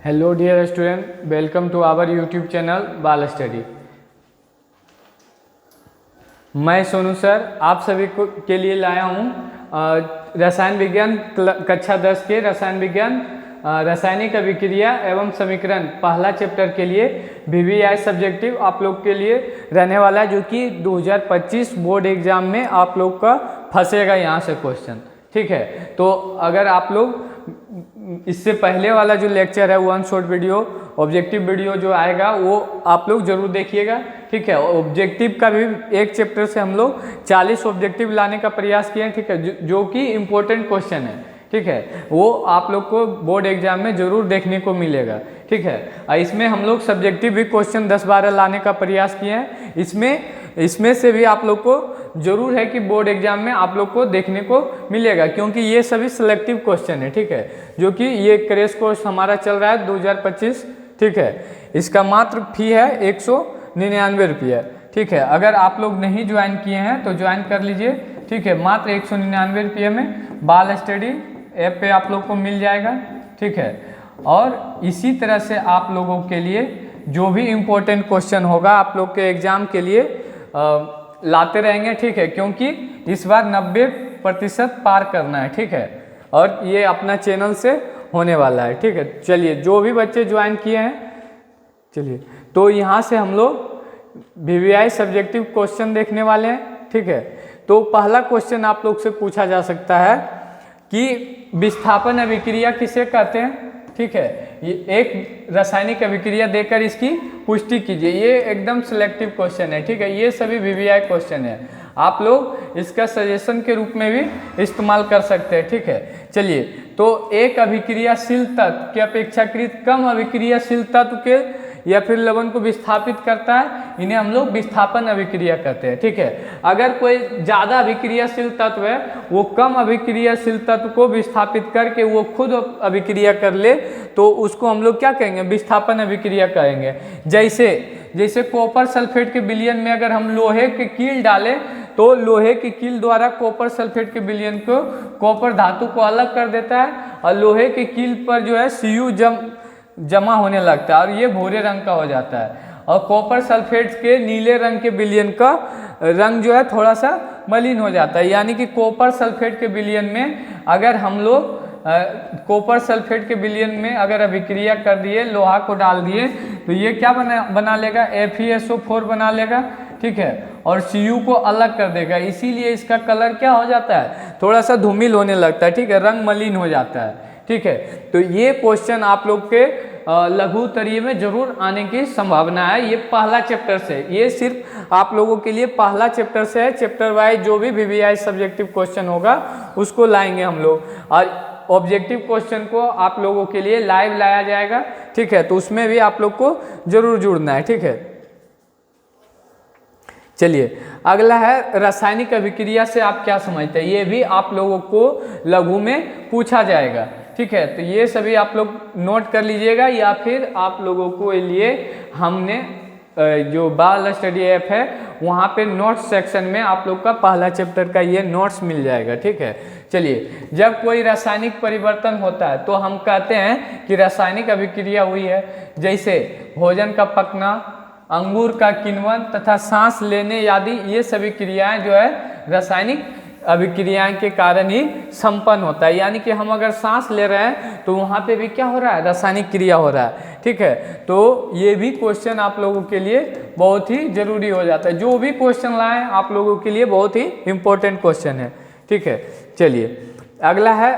Hello dear student, welcome to our YouTube channel बाल study. मैं Sonu sir आप सभी के लिए लाया हूँ रसायन विज्ञान कक्षा 10 के रसायन विज्ञान रासायनिक अभिक्रिया एवं समीकरण पहला चैप्टर के लिए VVI सब्जेक्टिव आप लोग के लिए रहने वाला है, जो कि 2025 बोर्ड एग्जाम में आप लोग का फंसेगा यहाँ से क्वेश्चन। ठीक है, तो अगर आप लोग इससे पहले वाला जो लेक्चर है one short video objective video जो आएगा वो आप लोग जरूर देखिएगा। ठीक है, ऑब्जेक्टिव का भी एक चैप्टर से हम लोग 40 ऑब्जेक्टिव लाने का प्रयास किए हैं। ठीक है, जो कि इम्पोर्टेंट क्वेश्चन है। ठीक है, वो आप लोग को बोर्ड एग्जाम में जरूर देखने को मिलेगा। ठीक है, इसमें हम लोग सब्जेक्टिव भी क्वेश्चन 10-12 लाने का प्रयास किए हैं। इसमें से भी आप लोग को जरूर है कि बोर्ड एग्जाम में आप लोग को देखने को मिलेगा, क्योंकि ये सभी सिलेक्टिव क्वेश्चन है। ठीक है, जो कि ये क्रैश कोर्स हमारा चल रहा है 2025। ठीक है, इसका मात्र फी है 199 रुपये। ठीक है, अगर आप लोग नहीं ज्वाइन किए हैं तो ज्वाइन कर लीजिए। ठीक है, मात्र 199 रुपये में बाल स्टडी ऐप पे आप लोग को मिल जाएगा। ठीक है, और इसी तरह से आप लोगों के लिए जो भी इम्पोर्टेंट क्वेश्चन होगा आप लोग के एग्जाम के लिए लाते रहेंगे। ठीक है, क्योंकि इस बार 90% पार करना है। ठीक है, और ये अपना चैनल से होने वाला है। ठीक है, चलिए जो भी बच्चे ज्वाइन किए हैं, चलिए तो यहाँ से हम लोग VVI सब्जेक्टिव क्वेश्चन देखने वाले हैं। ठीक है, तो पहला क्वेश्चन आप लोग से पूछा जा सकता है कि विस्थापन अभिक्रिया किसे कहते हैं। ठीक है, ये एक रासायनिक अभिक्रिया देकर इसकी पुष्टि कीजिए। ये एकदम सिलेक्टिव क्वेश्चन है। ठीक है, ये सभी VVI क्वेश्चन है, आप लोग इसका सजेशन के रूप में भी इस्तेमाल कर सकते हैं। ठीक है, चलिए तो एक अभिक्रियाशील तत्व के अपेक्षाकृत कम अभिक्रियाशील तत्व के या फिर लवण को विस्थापित करता है, इन्हें हम लोग विस्थापन अभिक्रिया कहते हैं। ठीक है, अगर कोई ज़्यादा अभिक्रियाशील तत्व है वो कम अभिक्रियाशील तत्व को विस्थापित करके वो खुद अभिक्रिया कर ले तो उसको हम लोग क्या कहेंगे, विस्थापन अभिक्रिया कहेंगे। जैसे कॉपर सल्फेट के विलयन में अगर हम लोहे के कील डालें तो लोहे की कील द्वारा कॉपर सल्फेट के विलयन को कॉपर धातु को अलग कर देता है और लोहे की कील पर जो है Cu जमा होने लगता है और ये भूरे रंग का हो जाता है। और कॉपर सल्फेट के नीले रंग के विलयन का रंग जो है थोड़ा सा मलिन हो जाता है। यानी कि कॉपर सल्फेट के विलयन में अगर हम लोग कॉपर सल्फेट के विलयन में अगर अभिक्रिया कर दिए, लोहा को डाल दिए तो ये क्या बना लेगा, FeSO4 बना लेगा। ठीक है, और Cu को अलग कर देगा, इसीलिए इसका कलर क्या हो जाता है, थोड़ा सा धूमिल होने लगता है। ठीक है, रंग मलिन हो जाता है। ठीक है, तो ये क्वेश्चन आप लोग के लघु उत्तरीय में जरूर आने की संभावना है। ये पहला चैप्टर से, ये सिर्फ आप लोगों के लिए पहला चैप्टर से है। चैप्टर वाइज जो भी VVI सब्जेक्टिव क्वेश्चन होगा उसको लाएंगे हम लोग, और ऑब्जेक्टिव क्वेश्चन को आप लोगों के लिए लाइव लाया जाएगा। ठीक है, तो उसमें भी आप लोग को जरूर जुड़ना है। ठीक है, चलिए अगला है रासायनिक अभिक्रिया से आप क्या समझते हैं, ये भी आप लोगों को लघु में पूछा जाएगा। ठीक है, तो ये सभी आप लोग नोट कर लीजिएगा, या फिर आप लोगों को लिए हमने जो बाल स्टडी ऐप है वहाँ पे नोट्स सेक्शन में आप लोग का पहला चैप्टर का ये नोट्स मिल जाएगा। ठीक है, चलिए जब कोई रासायनिक परिवर्तन होता है तो हम कहते हैं कि रासायनिक अभिक्रिया हुई है। जैसे भोजन का पकना, अंगूर का किण्वन तथा सांस लेने आदि ये सभी क्रियाएं जो है रासायनिक अभिक्रियाएं के कारण ही संपन्न होता है। यानी कि हम अगर सांस ले रहे हैं तो वहाँ पे भी क्या हो रहा है, रासायनिक क्रिया हो रहा है। ठीक है, तो ये भी क्वेश्चन आप लोगों के लिए बहुत ही जरूरी हो जाता है। जो भी क्वेश्चन लाएं आप लोगों के लिए बहुत ही इंपॉर्टेंट क्वेश्चन है। ठीक है, चलिए अगला है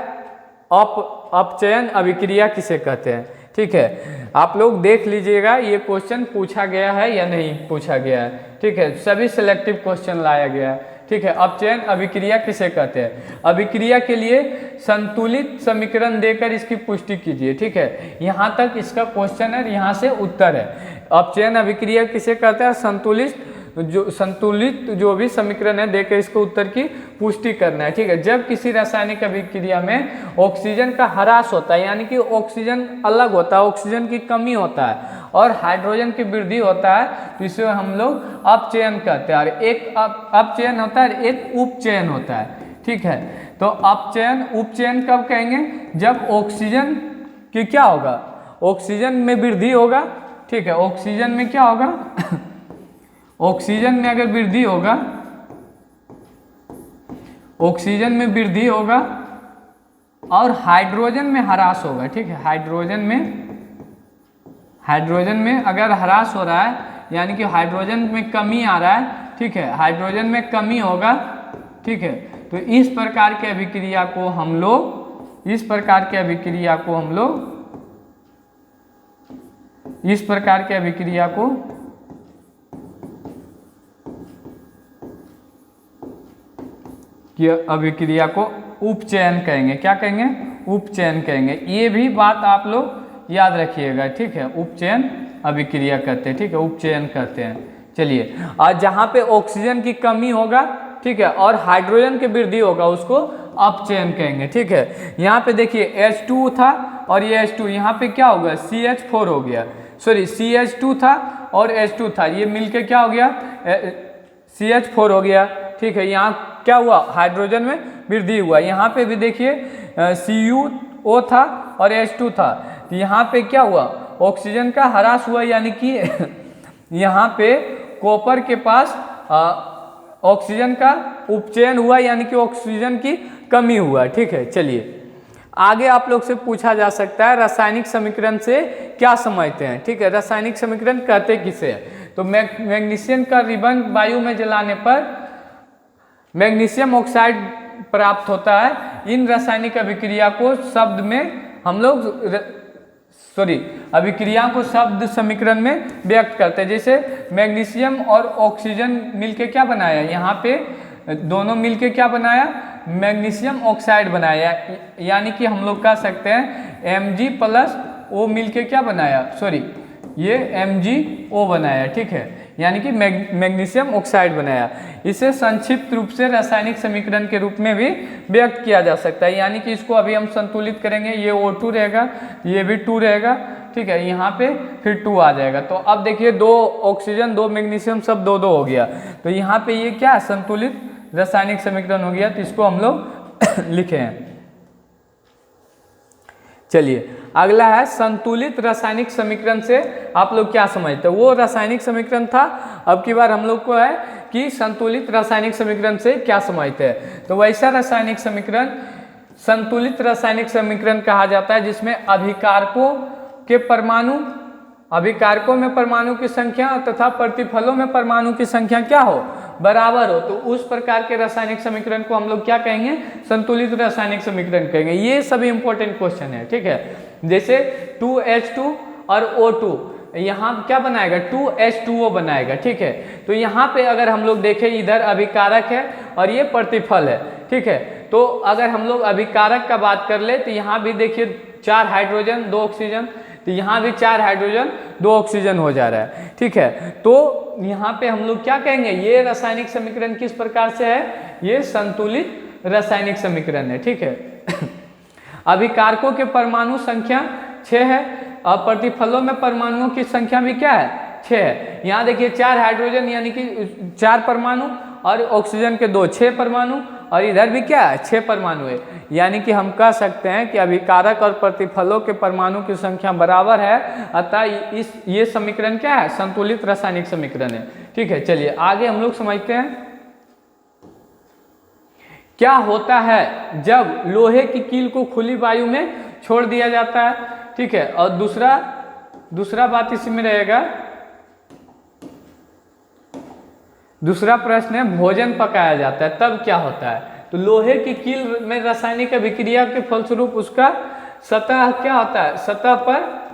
अपचयन अभिक्रिया किसे कहते हैं। ठीक है, आप लोग देख लीजिएगा ये क्वेश्चन पूछा गया है या नहीं पूछा गया है। ठीक है, सभी सिलेक्टिव क्वेश्चन लाया गया है। ठीक है, अपचयन अभिक्रिया किसे कहते हैं, अभिक्रिया के लिए संतुलित समीकरण देकर इसकी पुष्टि कीजिए। ठीक है, यहाँ तक इसका क्वेश्चन है, यहाँ से उत्तर है। अपचयन अभिक्रिया किसे कहते हैं, संतुलित जो भी समीकरण है देकर इसको उत्तर की पुष्टि करना है। ठीक है, जब किसी रासायनिक अभिक्रिया में ऑक्सीजन का ह्रास होता है, यानी कि ऑक्सीजन अलग होता है, ऑक्सीजन की कमी होता है और हाइड्रोजन की वृद्धि होता है, तो इसे हम लोग अपचयन कहते हैं। और एक अपचयन होता है, एक उपचयन होता है। ठीक है, तो अपचयन उपचयन कब कहेंगे, जब ऑक्सीजन की क्या होगा, ऑक्सीजन में वृद्धि होगा, ठीक है, ऑक्सीजन में क्या होगा ऑक्सीजन में अगर वृद्धि होगा, ऑक्सीजन में वृद्धि होगा और हाइड्रोजन में ह्रास होगा, ठीक है, हाइड्रोजन में अगर ह्रास हो रहा है यानी कि हाइड्रोजन में कमी आ रहा है, ठीक है, हाइड्रोजन में कमी होगा, ठीक है, तो इस प्रकार के अभिक्रिया को हम लोग इस प्रकार के अभिक्रिया को उपचयन कहेंगे। क्या कहेंगे? उपचयन कहेंगे। ये भी बात आप लोग याद रखिएगा, ठीक है, उपचयन अभिक्रिया करते हैं, ठीक है, उपचयन करते हैं। चलिए, और जहाँ पे ऑक्सीजन की कमी होगा, ठीक है, और हाइड्रोजन की वृद्धि होगा उसको अपचयन कहेंगे, ठीक है। यहाँ पे देखिए H2 था और ये H2, यहाँ पे क्या होगा CH4 हो गया, सॉरी CH2 था और H2 था, ये मिलके क्या हो गया CH4 हो गया, ठीक है। यहाँ क्या हुआ, हाइड्रोजन में वृद्धि हुआ। यहाँ पे भी देखिए CuO था और H2 था, यहाँ पे क्या हुआ, ऑक्सीजन का ह्रास हुआ, यानी कि यहाँ पे कॉपर के पास ऑक्सीजन का उपचयन हुआ, यानी कि ऑक्सीजन की कमी हुआ, ठीक है। चलिए, आगे आप लोग से पूछा जा सकता है रासायनिक समीकरण से क्या समझते हैं, ठीक है, रासायनिक समीकरण कहते किसे हैं। तो मैग्नीशियम का रिबन वायु में जलाने पर मैग्नीशियम ऑक्साइड प्राप्त होता है। इन रासायनिक अभिक्रिया को शब्द में हम लोग अभिक्रिया को शब्द समीकरण में व्यक्त करते हैं। जैसे मैग्नीशियम और ऑक्सीजन मिलके क्या बनाया, यहाँ पे दोनों मिलके क्या बनाया, मैग्नीशियम ऑक्साइड बनाया, यानी कि हम लोग कह सकते हैं Mg+O मिलके क्या बनाया, ये MgO बनाया, ठीक है, यानी कि मैग्नीशियम ऑक्साइड बनाया। इसे संक्षिप्त रूप से रासायनिक समीकरण के रूप में भी व्यक्त किया जा सकता है, यानी कि इसको अभी हम संतुलित करेंगे, ये O2 रहेगा, ये भी 2 रहेगा, ठीक है, यहाँ पे फिर 2 आ जाएगा। तो अब देखिए 2 ऑक्सीजन 2 मैग्नीशियम सब 2-2 हो गया, तो यहाँ पे ये क्या संतुलित रासायनिक समीकरण हो गया, तो इसको हम लोग लिखे हैं। चलिए, अगला है संतुलित रासायनिक समीकरण से आप लोग क्या समझते हैं। वो रासायनिक समीकरण था, अब की बार हम लोग को है कि संतुलित रासायनिक समीकरण से क्या समझते हैं। तो वैसा रासायनिक समीकरण संतुलित रासायनिक समीकरण कहा जाता है जिसमें अभिकारकों में परमाणु की संख्या तथा प्रतिफलों में परमाणु की संख्या क्या हो, बराबर हो। तो उस प्रकार के रासायनिक समीकरण को हम लोग क्या कहेंगे, संतुलित रासायनिक समीकरण कहेंगे। ये सभी इंपॉर्टेंट क्वेश्चन है, ठीक है। जैसे 2H2 और O2, यहाँ क्या बनाएगा, 2H2O बनाएगा, ठीक है। तो यहाँ पे अगर हम लोग देखें, इधर अभिकारक है और ये प्रतिफल है, ठीक है। तो अगर हम लोग अभिकारक का बात कर ले तो यहाँ भी देखिए 4 हाइड्रोजन 2 ऑक्सीजन, तो यहाँ भी 4 हाइड्रोजन 2 ऑक्सीजन हो जा रहा है, ठीक है। तो यहाँ पे हम लोग क्या कहेंगे, ये रासायनिक समीकरण किस प्रकार से है, ये संतुलित रासायनिक समीकरण है, ठीक है। अभिकारकों के परमाणु संख्या 6 है और प्रतिफलों में परमाणुओं की संख्या भी क्या है, 6 है। यहाँ देखिए 4 हाइड्रोजन यानी कि 4 परमाणु और ऑक्सीजन के 2 6 परमाणु, और इधर भी क्या है 6 परमाणु है, यानी कि हम कह सकते हैं कि अभिकारक और प्रतिफलों के परमाणु की संख्या बराबर है, अतः ये समीकरण क्या है, संतुलित रासायनिक समीकरण है, ठीक है। चलिए आगे हम लोग समझते हैं क्या होता है जब लोहे की कील को खुली वायु में छोड़ दिया जाता है, ठीक है। और दूसरा बात इसी में रहेगा, दूसरा प्रश्न है भोजन पकाया जाता है तब क्या होता है। तो लोहे की कील में रासायनिक अभिक्रिया के फलस्वरूप उसका सतह क्या होता है, सतह पर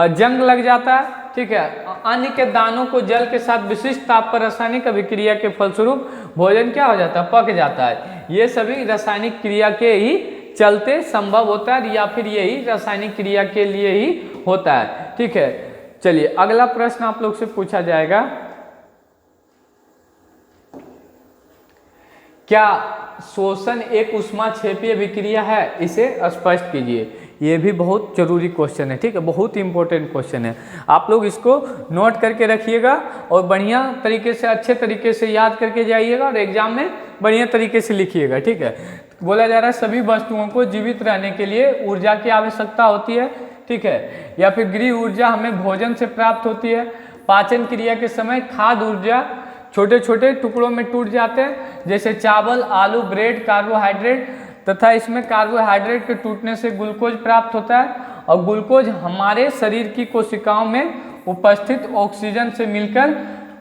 जंग लग जाता है, ठीक है। अन्न के दानों को जल के साथ विशिष्ट ताप पर रासायनिक अभिक्रिया के फलस्वरूप भोजन क्या हो जाता है, पक जाता है। ये सभी रासायनिक क्रिया के ही चलते संभव होता है, या फिर यही रासायनिक क्रिया के लिए ही होता है, ठीक है। चलिए अगला प्रश्न आप लोग से पूछा जाएगा, क्या शोषण एक ऊष्माक्षेपीय अभिक्रिया है, इसे स्पष्ट कीजिए। ये भी बहुत जरूरी क्वेश्चन है, ठीक है, बहुत ही इंपॉर्टेंट क्वेश्चन है। आप लोग इसको नोट करके रखिएगा और बढ़िया तरीके से अच्छे तरीके से याद करके जाइएगा और एग्जाम में बढ़िया तरीके से लिखिएगा, ठीक है। बोला जा रहा है सभी वस्तुओं को जीवित रहने के लिए ऊर्जा की आवश्यकता होती है, ठीक है। या फिर गृह ऊर्जा हमें भोजन से प्राप्त होती है। पाचन क्रिया के समय खाद्य ऊर्जा छोटे छोटे टुकड़ों में टूट जाते हैं, जैसे चावल, आलू, ब्रेड, कार्बोहाइड्रेट, तथा इसमें कार्बोहाइड्रेट के टूटने से ग्लूकोज प्राप्त होता है, और ग्लूकोज हमारे शरीर की कोशिकाओं में उपस्थित ऑक्सीजन से मिलकर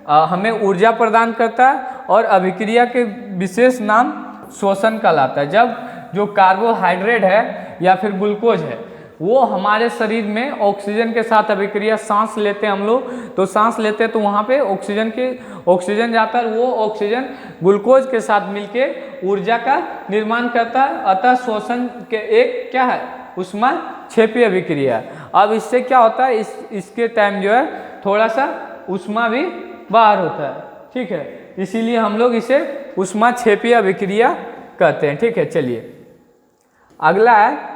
हमें ऊर्जा प्रदान करता है, और अभिक्रिया के विशेष नाम श्वसन कहलाता है। जब जो कार्बोहाइड्रेट है या फिर ग्लूकोज है वो हमारे शरीर में ऑक्सीजन के साथ अभिक्रिया, सांस लेते हैं हम लोग, तो सांस लेते हैं तो वहाँ पे ऑक्सीजन जाता है, वो ऑक्सीजन ग्लूकोज के साथ मिलके ऊर्जा का निर्माण करता है। अतः श्वसन के एक क्या है, ऊष्माक्षेपी अभिक्रिया। अब इससे क्या होता है, इसके टाइम जो है थोड़ा सा ऊष्मा भी बाहर होता है, ठीक है, इसीलिए हम लोग इसे ऊष्माक्षेपी अभिक्रिया कहते हैं, ठीक है। चलिए अगला है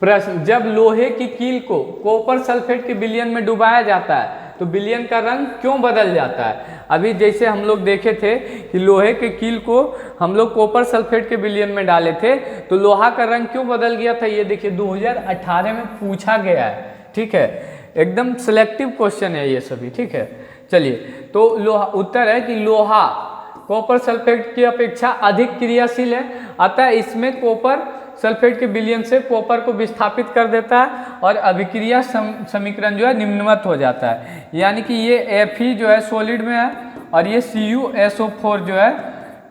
प्रश्न, जब लोहे की कील को कॉपर सल्फेट के विलयन में डुबाया जाता है तो विलयन का रंग क्यों बदल जाता है। अभी जैसे हम लोग देखे थे कि लोहे के कील को हम लोग कॉपर सल्फेट के विलयन में डाले थे तो लोहा का रंग क्यों बदल गया था, ये देखिए 2018 में पूछा गया है, ठीक है, एकदम सिलेक्टिव क्वेश्चन है ये सभी, ठीक है। चलिए तो लोहा, उत्तर है कि लोहा कॉपर सल्फेट की अपेक्षा अधिक क्रियाशील है, अतः इसमें कॉपर सल्फेट के विलयन से कॉपर को विस्थापित कर देता है और अभिक्रिया समीकरण जो है निम्नवत हो जाता है। यानी कि ये Fe जो है सॉलिड में है और ये CuSO4 जो है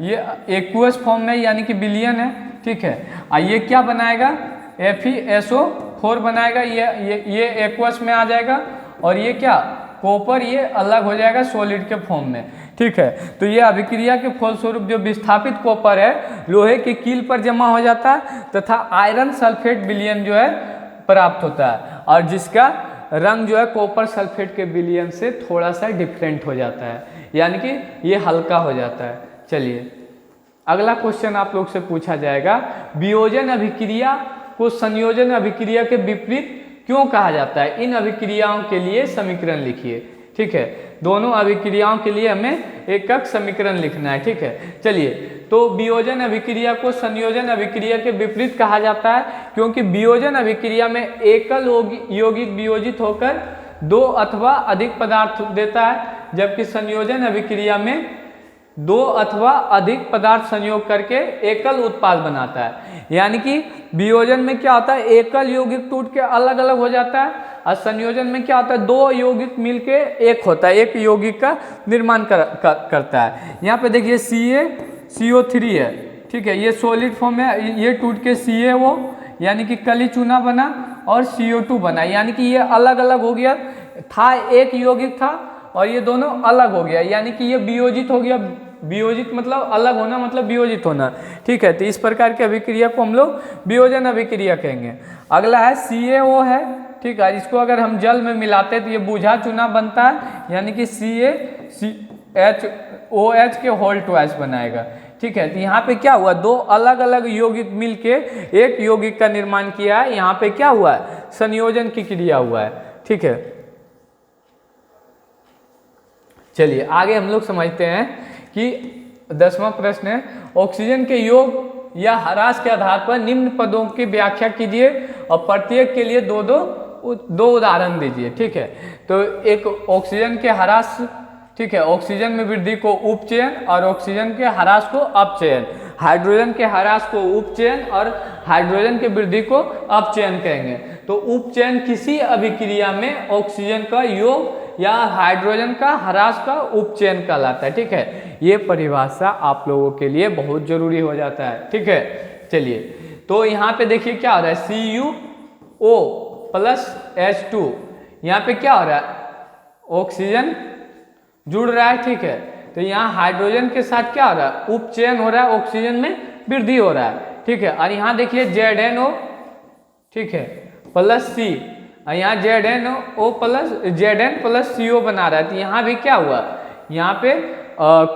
ये एक्वस फॉर्म में यानी कि विलयन है, ठीक है। और ये क्या बनाएगा, FeSO4 बनाएगा, ये एक्वस में आ जाएगा और ये क्या कॉपर ये अलग हो जाएगा सॉलिड के फॉर्म में, ठीक है। तो ये अभिक्रिया के फलस्वरूप जो विस्थापित कॉपर है लोहे की कील पर जमा हो जाता है तथा आयरन सल्फेट विलयन जो है प्राप्त होता है, और जिसका रंग जो है कॉपर सल्फेट के विलयन से थोड़ा सा डिफरेंट हो जाता है, यानी कि ये हल्का हो जाता है। चलिए अगला क्वेश्चन आप लोग से पूछा जाएगा, वियोजन अभिक्रिया को संयोजन अभिक्रिया के विपरीत क्यों कहा जाता है, इन अभिक्रियाओं के लिए समीकरण लिखिए, ठीक है। दोनों अभिक्रियाओं के लिए हमें एक समीकरण लिखना है, ठीक है। चलिए तो वियोजन अभिक्रिया को संयोजन अभिक्रिया के विपरीत कहा जाता है क्योंकि वियोजन अभिक्रिया में एकल यौगिक वियोजित होकर दो अथवा अधिक पदार्थ देता है, जबकि संयोजन अभिक्रिया में दो अथवा अधिक पदार्थ संयोग करके एकल उत्पाद बनाता है। यानी कि वियोजन में क्या होता है, एकल यौगिक टूट के अलग अलग हो जाता है, और संयोजन में क्या होता है, दो यौगिक मिलके एक होता है, एक यौगिक का निर्माण करता है। यहाँ पे देखिए CaCO3 है, ठीक है, ये सॉलिड फॉर्म है, ये टूट के CaO यानी कि कली चूना बना और CO2 बना, यानी कि ये अलग अलग हो गया, था एक यौगिक था और ये दोनों अलग हो गया, यानी कि ये वियोजित हो गया। वियोजित मतलब अलग होना, मतलब वियोजित होना, ठीक है। तो इस प्रकार की अभिक्रिया को हम लोग वियोजन अभिक्रिया कहेंगे। अगला है CaO है, ठीक है, इसको अगर हम जल में मिलाते तो ये बुझा चूना बनता है, यानी कि CaCH2OH के होल ट्वाइस बनाएगा, ठीक है। तो यहाँ पे क्या हुआ, दो अलग अलग यौगिक मिलके एक यौगिक का निर्माण किया है, यहाँ पे क्या हुआ है, संयोजन की क्रिया हुआ है, ठीक है। चलिए आगे हम लोग समझते हैं कि 10वां प्रश्न है, ऑक्सीजन के योग या ह्रास के आधार पर निम्न पदों की व्याख्या कीजिए और प्रत्येक के लिए दो उदाहरण दीजिए, ठीक है। तो एक ऑक्सीजन के ह्रास, ठीक है, ऑक्सीजन में वृद्धि को उपचयन और ऑक्सीजन के ह्रास को अपचयन, हाइड्रोजन के ह्रास को उपचयन और हाइड्रोजन के वृद्धि को अपचयन कहेंगे। तो उपचयन किसी अभिक्रिया में ऑक्सीजन का योग या हाइड्रोजन का ह्रास का उपचयन कहलाता है, ठीक है। ये परिभाषा आप लोगों के लिए बहुत जरूरी हो जाता है, ठीक है। चलिए तो यहाँ पे देखिए क्या हो रहा है, CuO+H2, यहाँ पे क्या हो रहा है, ऑक्सीजन जुड़ रहा है, ठीक है। तो यहाँ हाइड्रोजन के साथ क्या हो रहा है, उपचयन हो रहा है, ऑक्सीजन में वृद्धि हो रहा है, ठीक है। और यहाँ देखिए ZnO, ठीक है, +C, यहाँ Zn+CO बना रहा है, तो यहाँ भी क्या हुआ, यहाँ पे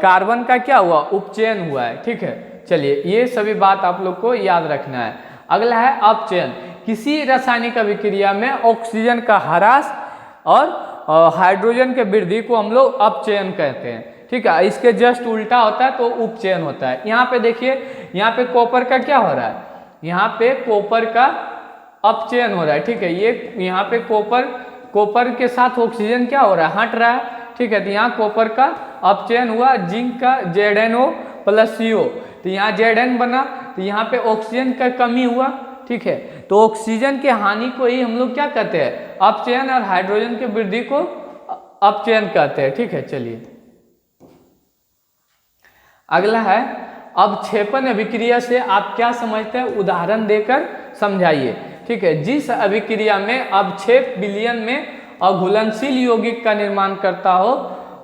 कार्बन का क्या हुआ, उपचयन हुआ है, ठीक है। चलिए ये सभी बात आप लोग को याद रखना है। अगला है अपचयन, किसी रासायनिक अभिक्रिया में ऑक्सीजन का ह्रास और हाइड्रोजन के वृद्धि को हम लोग अपचयन कहते हैं, ठीक है। इसके जस्ट उल्टा होता है तो उपचयन होता है। यहाँ पे देखिए, यहाँ पे कॉपर का क्या हो रहा है, यहाँ पे कॉपर का अपचयन हो रहा है, ठीक है। ये यहाँ पे कॉपर के साथ ऑक्सीजन क्या हो रहा है, हट रहा है, ठीक है। तो यहाँ कॉपर का अपचयन हुआ, जिंक का ZnO + CO, तो यहाँ Zn बना, तो यहाँ पे ऑक्सीजन का कमी हुआ, ठीक है। तो ऑक्सीजन के हानि को ही हम लोग क्या कहते हैं, अपचयन, और हाइड्रोजन के वृद्धि को अपचयन कहते हैं, ठीक है। चलिए अगला है अवक्षेपण अभिक्रिया से आप क्या समझते हैं, उदाहरण देकर समझाइए, ठीक है। जिस अभिक्रिया में अवक्षेप विलयन में अघुलनशील यौगिक का निर्माण करता हो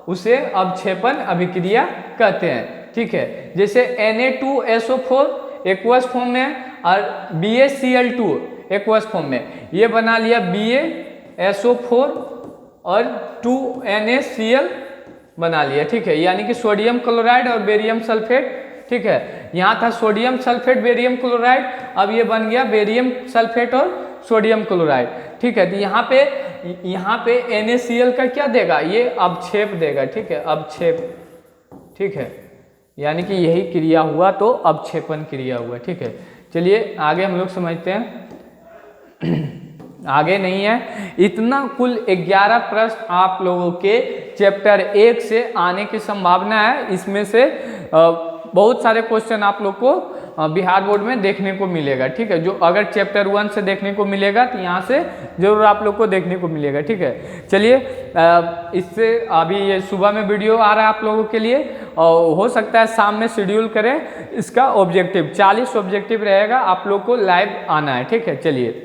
उसे अवक्षेपण अभिक्रिया कहते हैं, ठीक है। जैसे Na2SO4 एक्वस फॉर्म में और BaCl2 एक्वस फॉर्म में, ये बना लिया BaSO4 और 2NaCl बना लिया, ठीक है। यानी कि सोडियम क्लोराइड और बेरियम सल्फेट, ठीक है। यहाँ था सोडियम सल्फेट बेरियम क्लोराइड, अब ये बन गया बेरियम सल्फेट और सोडियम क्लोराइड, ठीक है। तो यहाँ पे NaCl का क्या देगा, ये अवक्षेप देगा, ठीक है, अवक्षेप, ठीक है। यानी कि यही क्रिया हुआ तो अवक्षेपण क्रिया हुआ, ठीक है। चलिए आगे हम लोग समझते हैं। आगे नहीं है, इतना कुल 11 प्रश्न आप लोगों के चैप्टर 1 से आने की संभावना है। इसमें से बहुत सारे क्वेश्चन आप लोग को बिहार बोर्ड में देखने को मिलेगा, ठीक है। जो अगर चैप्टर 1 से देखने को मिलेगा तो यहाँ से जरूर आप लोग को देखने को मिलेगा, ठीक है। चलिए इससे अभी ये सुबह में वीडियो आ रहा है आप लोगों के लिए, और हो सकता है शाम में शेड्यूल करें। इसका ऑब्जेक्टिव 40 ऑब्जेक्टिव रहेगा, आप लोग को लाइव आना है, ठीक है। चलिए